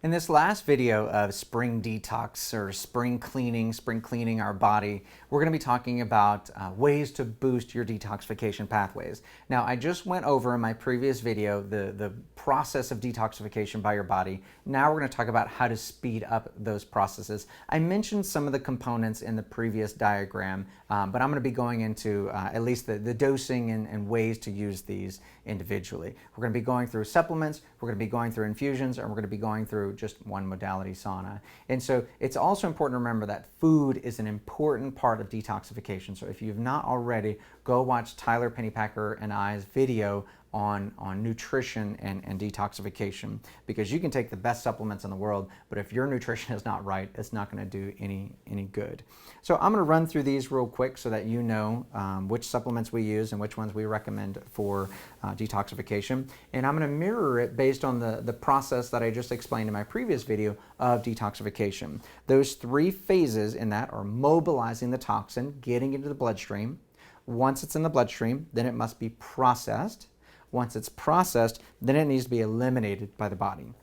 In this last video of spring detox or spring cleaning our body, we're going to be talking about ways to boost your detoxification pathways. Now, I just went over in my previous video the process of detoxification by your body. Now we're going to talk about how to speed up those processes. I mentioned some of the components in the previous diagram, but I'm going to be going into at least the dosing and ways to use these individually. We're going to be going through supplements, we're going to be going through infusions, and we're going to be going through just one modality, sauna. And so it's also important to remember that food is an important part of detoxification. So if you've not already, go watch Tyler Pennypacker and I's video on nutrition and detoxification, because you can take the best supplements in the world, but if your nutrition is not right, it's not going to do any good. So I'm going to run through these real quick so that you know which supplements we use and which ones we recommend for detoxification. And I'm going to mirror it based on the process that I just explained in my previous video of detoxification. Those three phases in that are mobilizing the toxin, getting into the bloodstream. Once it's in the bloodstream, then it must be processed. Once it's processed, then it needs to be eliminated by the body.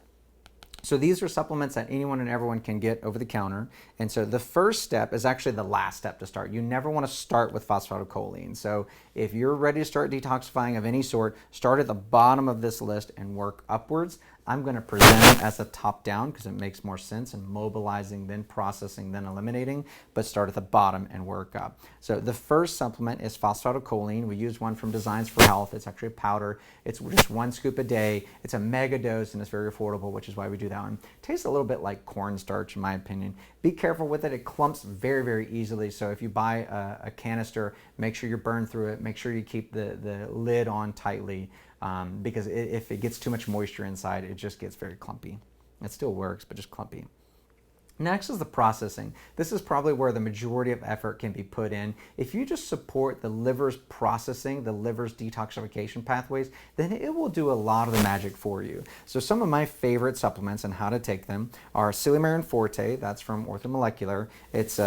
So these are supplements that anyone and everyone can get over the counter. And so the first step is actually the last step to start. You never want to start with phosphatidylcholine. So if you're ready to start detoxifying of any sort, start at the bottom of this list and work upwards. I'm going to present it as a top down because it makes more sense, and mobilizing, then processing, then eliminating, but start at the bottom and work up. So the first supplement is phosphatidylcholine. We use one from Designs for Health. It's actually a powder. It's just 1 scoop a day. It's a mega dose and it's very affordable, which is why we do that one. Tastes a little bit like cornstarch in my opinion. Be careful with it. It clumps very easily. So if you buy a canister, make sure you burn through it. Make sure you keep the lid on tightly. Because if it gets too much moisture inside, it just gets very clumpy. It still works, but just clumpy. Next is the processing. This is probably where the majority of effort can be put in. If you just support the liver's processing, the liver's detoxification pathways, then it will do a lot of the magic for you. So some of my favorite supplements and how to take them are Silymarin Forte. That's from Orthomolecular. It's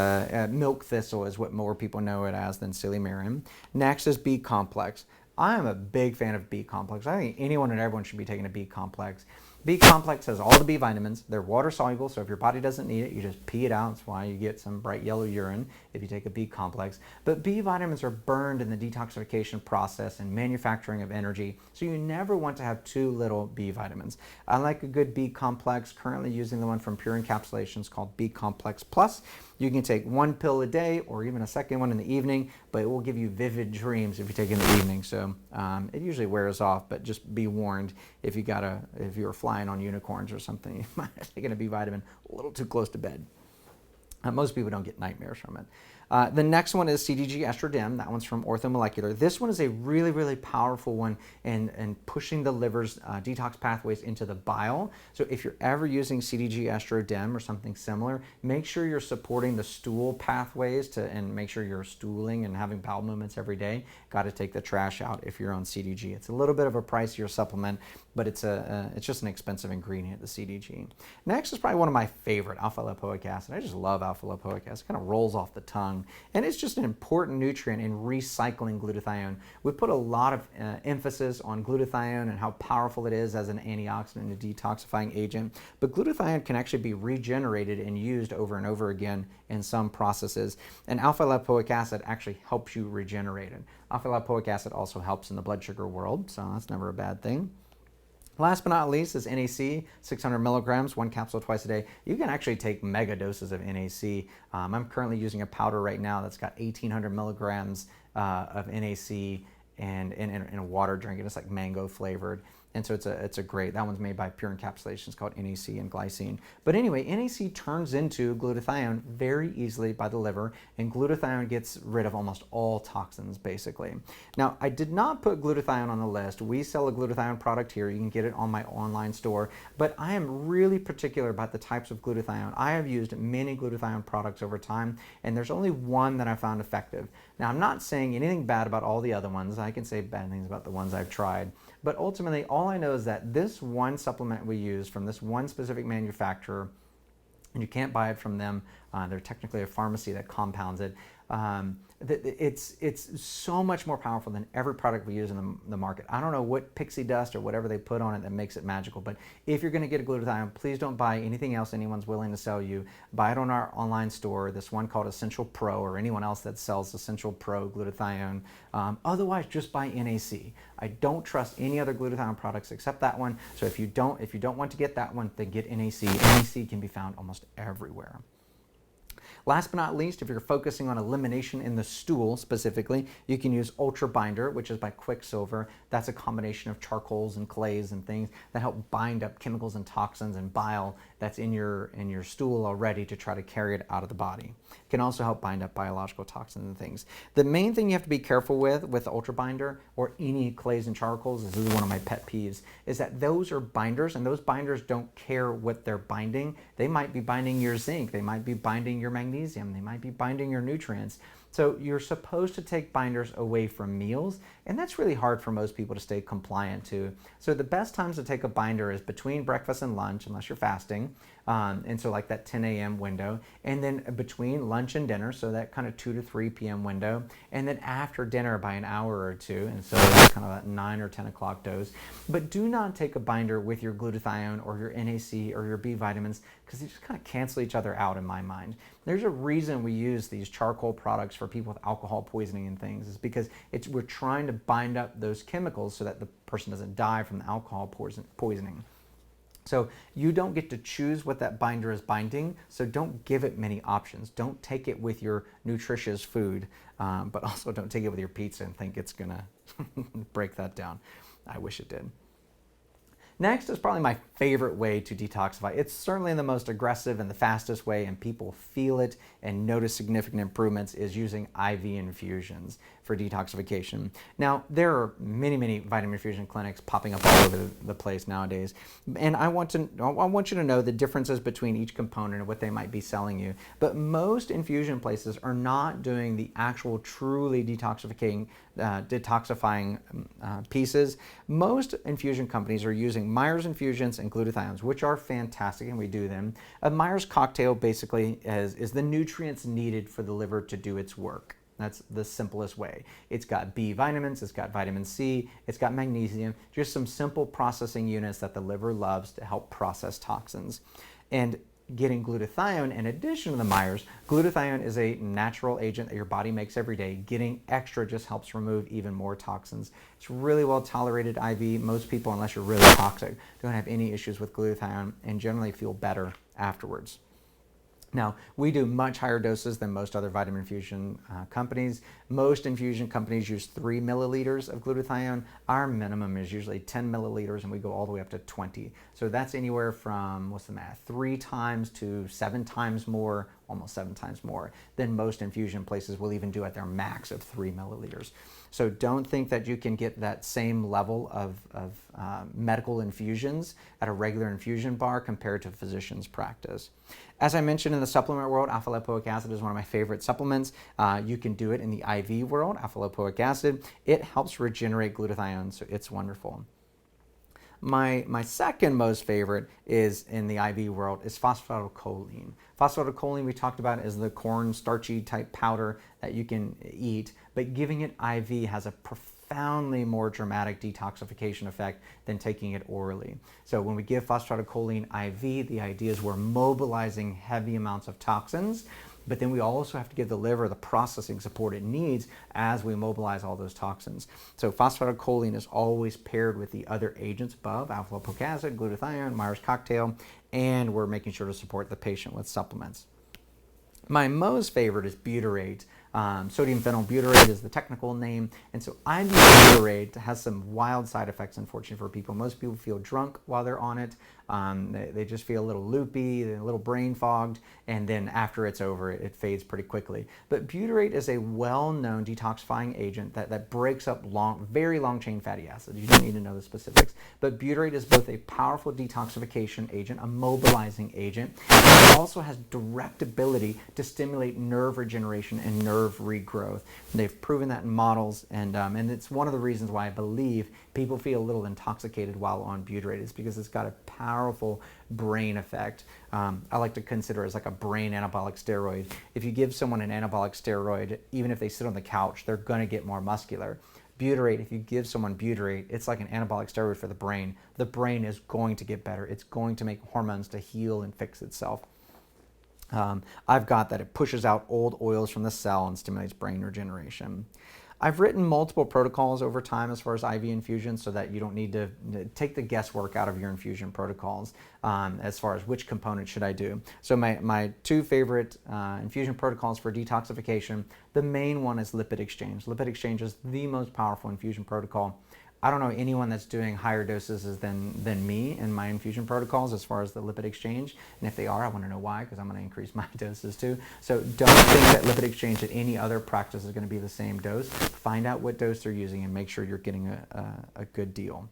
milk thistle is what more people know it as than Silymarin. Next is B complex. I am a big fan of B complex. I think anyone and everyone should be taking a B complex. B complex has all the B vitamins. They're water soluble, so if your body doesn't need it, you just pee it out. That's why you get some bright yellow urine if you take a B complex. But B vitamins are burned in the detoxification process and manufacturing of energy, so you never want to have too little B vitamins. I like a good B complex, currently using the one from Pure Encapsulations called B Complex Plus. You can take 1 pill a day or even a second one in the evening, but it will give you vivid dreams if you take it in the evening. So it usually wears off, but just be warned if you're flying on unicorns or something, you might have taken a B vitamin a little too close to bed. Most people don't get nightmares from it. The next one is CDG Estrogen. That one's from Orthomolecular. This one is a really powerful one in pushing the liver's detox pathways into the bile. So if you're ever using CDG Estrogen or something similar, make sure you're supporting the stool pathways and make sure you're stooling and having bowel movements every day. Got to take the trash out if you're on CDG. It's a little bit of a pricier supplement, but it's just an expensive ingredient, the CDG. Next is probably one of my favorite, alpha lipoic acid. I just love alpha lipoic acid. It kind of rolls off the tongue. And it's just an important nutrient in recycling glutathione. We put a lot of emphasis on glutathione and how powerful it is as an antioxidant and a detoxifying agent. But glutathione can actually be regenerated and used over and over again in some processes. And alpha lipoic acid actually helps you regenerate it. Alpha lipoic acid also helps in the blood sugar world, so that's never a bad thing. Last but not least is NAC, 600 milligrams, 1 capsule twice a day. You can actually take mega doses of NAC. I'm currently using a powder right now that's got 1,800 milligrams of NAC and in a water drink, and it's like mango flavored. And so it's a great, that one's made by Pure Encapsulations called NAC and glycine. But anyway, NAC turns into glutathione very easily by the liver, and glutathione gets rid of almost all toxins basically. Now, I did not put glutathione on the list. We sell a glutathione product here. You can get it on my online store, but I am really particular about the types of glutathione. I have used many glutathione products over time, and there's only one that I found effective. Now, I'm not saying anything bad about all the other ones. I can say bad things about the ones I've tried. But ultimately, all I know is that this one supplement we use from this one specific manufacturer, and you can't buy it from them. They're technically a pharmacy that compounds it. It's so much more powerful than every product we use in the market. I don't know what pixie dust or whatever they put on it that makes it magical, but if you're going to get a glutathione, please don't buy anything else anyone's willing to sell you. Buy it on our online store, this one called Essential Pro, or anyone else that sells Essential Pro glutathione. Otherwise, just buy NAC. I don't trust any other glutathione products except that one. So if you don't want to get that one, then get NAC. NAC can be found almost everywhere. Last but not least, if you're focusing on elimination in the stool specifically, you can use Ultra Binder, which is by Quicksilver. That's a combination of charcoals and clays and things that help bind up chemicals and toxins and bile that's in your stool already to try to carry it out of the body. It can also help bind up biological toxins and things. The main thing you have to be careful with Ultra Binder or any clays and charcoals, this is one of my pet peeves, is that those are binders, and those binders don't care what they're binding. They might be binding your zinc, they might be binding your magnesium, they might be binding your nutrients. So you're supposed to take binders away from meals, and that's really hard for most people to stay compliant to. So the best times to take a binder is between breakfast and lunch, unless you're fasting, and so like that 10 a.m. window, and then between lunch and dinner, so that kind of 2 to 3 p.m. window, and then after dinner by an hour or two, and so that's kind of that 9 or 10 o'clock dose. But do not take a binder with your glutathione or your NAC or your B vitamins, because they just kind of cancel each other out in my mind. There's a reason we use these charcoal products for people with alcohol poisoning and things, is because we're trying to bind up those chemicals so that the person doesn't die from the alcohol poisoning. So you don't get to choose what that binder is binding, so don't give it many options. Don't take it with your nutritious food, but also don't take it with your pizza and think it's gonna break that down. I wish it did. Next is probably my favorite way to detoxify. It's certainly the most aggressive and the fastest way, and people feel it and notice significant improvements, is using IV infusions for detoxification. Now, there are many vitamin infusion clinics popping up all over the place nowadays, and I want you to know the differences between each component and what they might be selling you. But most infusion places are not doing the actual truly detoxifying pieces. Most infusion companies are using Myers infusions and glutathiones, which are fantastic, and we do them. A Myers cocktail basically is the nutrients needed for the liver to do its work. That's the simplest way. It's got B vitamins, it's got vitamin C, it's got magnesium, just some simple processing units that the liver loves to help process toxins. And getting glutathione in addition to the Myers, glutathione is a natural agent that your body makes every day. Getting extra just helps remove even more toxins. It's really well tolerated IV. Most people, unless you're really toxic, don't have any issues with glutathione and generally feel better afterwards. Now, we do much higher doses than most other vitamin infusion companies. Most infusion companies use 3 milliliters of glutathione. Our minimum is usually 10 milliliters, and we go all the way up to 20. So that's anywhere from, what's the math, 3 times to 7 times more, almost 7 times more than most infusion places will even do at their max of 3 milliliters. So don't think that you can get that same level of medical infusions at a regular infusion bar compared to physician's practice. As I mentioned, in the supplement world, alpha-lipoic acid is one of my favorite supplements. You can do it in the IV world, alpha-lipoic acid. It helps regenerate glutathione, so it's wonderful. My second most favorite is in the IV world is phosphatidylcholine. Phosphatidylcholine, we talked about, is the corn starchy type powder that you can eat, but giving it IV has a profoundly more dramatic detoxification effect than taking it orally. So when we give phosphatidylcholine IV, the idea is we're mobilizing heavy amounts of toxins, but then we also have to give the liver the processing support it needs as we mobilize all those toxins. So phosphatidylcholine is always paired with the other agents above, alpha-lipoic acid, glutathione, Myers cocktail, and we're making sure to support the patient with supplements. My most favorite is butyrate. Sodium phenylbutyrate is the technical name, and so IV butyrate has some wild side effects, unfortunately, for people. Most people feel drunk while they're on it. They just feel a little loopy, a little brain fogged, and then after it's over, it fades pretty quickly. But butyrate is a well-known detoxifying agent that breaks up very long-chain fatty acids. You don't need to know the specifics, but butyrate is both a powerful detoxification agent, a mobilizing agent, and it also has direct ability to stimulate nerve regeneration and nerve regrowth. They've proven that in models, and it's one of the reasons why I believe people feel a little intoxicated while on butyrate, is because it's got a powerful powerful brain effect. I like to consider it as like a brain anabolic steroid. If you give someone an anabolic steroid, even if they sit on the couch, they're going to get more muscular. Butyrate, if you give someone butyrate, it's like an anabolic steroid for the brain. The brain is going to get better. It's going to make hormones to heal and fix itself. I've got that it pushes out old oils from the cell and stimulates brain regeneration. I've written multiple protocols over time as far as IV infusions so that you don't need to take the guesswork out of your infusion protocols as far as which component should I do. So my two favorite infusion protocols for detoxification, the main one is lipid exchange. Lipid exchange is the most powerful infusion protocol. I don't know anyone that's doing higher doses than me in my infusion protocols as far as the lipid exchange. And if they are, I want to know why, because I'm going to increase my doses too. So don't think that lipid exchange at any other practice is going to be the same dose. Find out what dose they're using and make sure you're getting a good deal.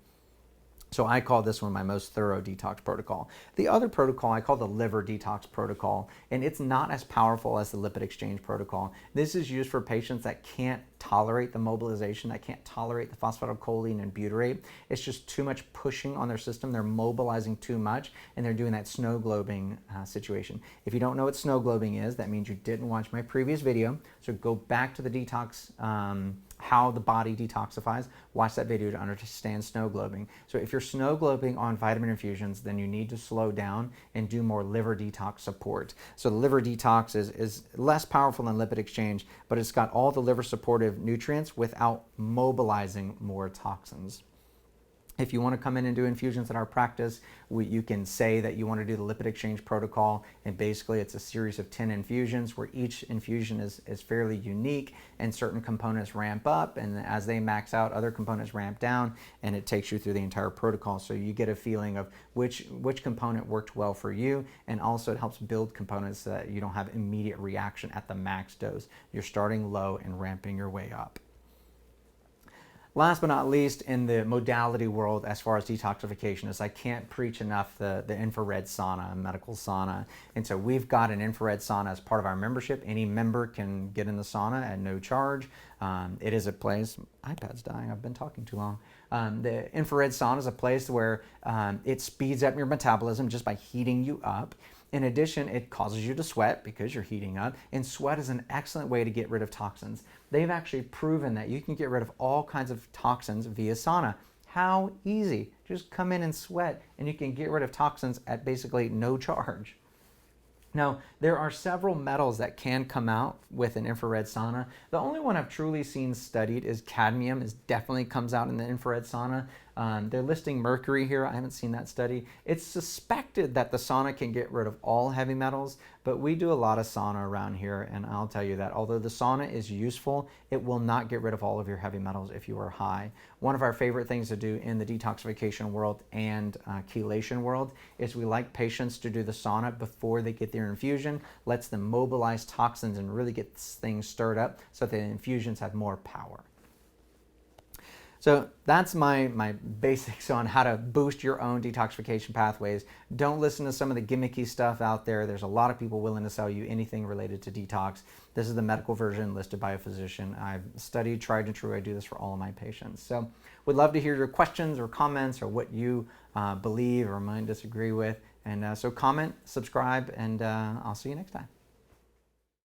So I call this one my most thorough detox protocol. The other protocol I call the liver detox protocol, and it's not as powerful as the lipid exchange protocol. This is used for patients that can't tolerate the mobilization, that can't tolerate the phosphatidylcholine and butyrate. It's just too much pushing on their system. They're mobilizing too much, and they're doing that snow globing situation. If you don't know what snow globing is, that means you didn't watch my previous video. So go back to the detox, how the body detoxifies. Watch that video to understand snow globing. So if you're snow globing on vitamin infusions, then you need to slow down and do more liver detox support. So the liver detox is less powerful than lipid exchange, but it's got all the liver supportive nutrients without mobilizing more toxins. If you want to come in and do infusions at our practice, you can say that you want to do the lipid exchange protocol, and basically it's a series of 10 infusions where each infusion is fairly unique and certain components ramp up, and as they max out, other components ramp down, and it takes you through the entire protocol. So you get a feeling of which component worked well for you, and also it helps build components so that you don't have immediate reaction at the max dose. You're starting low and ramping your way up. Last but not least, in the modality world, as far as detoxification, is I can't preach enough the infrared sauna, medical sauna. And so we've got an infrared sauna as part of our membership. Any member can get in the sauna at no charge. It is a place, iPad's dying, I've been talking too long. The infrared sauna is a place where it speeds up your metabolism just by heating you up. In addition, it causes you to sweat because you're heating up, and sweat is an excellent way to get rid of toxins. They've actually proven that you can get rid of all kinds of toxins via sauna. How easy. Just come in and sweat, and you can get rid of toxins at basically no charge. Now, there are several metals that can come out with an infrared sauna. The only one I've truly seen studied is cadmium. It definitely comes out in the infrared sauna. They're listing mercury here. I haven't seen that study. It's suspected that the sauna can get rid of all heavy metals, but we do a lot of sauna around here, and I'll tell you that although the sauna is useful, it will not get rid of all of your heavy metals if you are high. One of our favorite things to do in the detoxification world and chelation world is we like patients to do the sauna before they get their infusion, lets them mobilize toxins and really get things stirred up so that the infusions have more power. So that's my basics on how to boost your own detoxification pathways. Don't listen to some of the gimmicky stuff out there. There's a lot of people willing to sell you anything related to detox. This is the medical version listed by a physician. I've studied, tried and true. I do this for all of my patients. So would love to hear your questions or comments or what you believe or might disagree with. And so comment, subscribe, and I'll see you next time.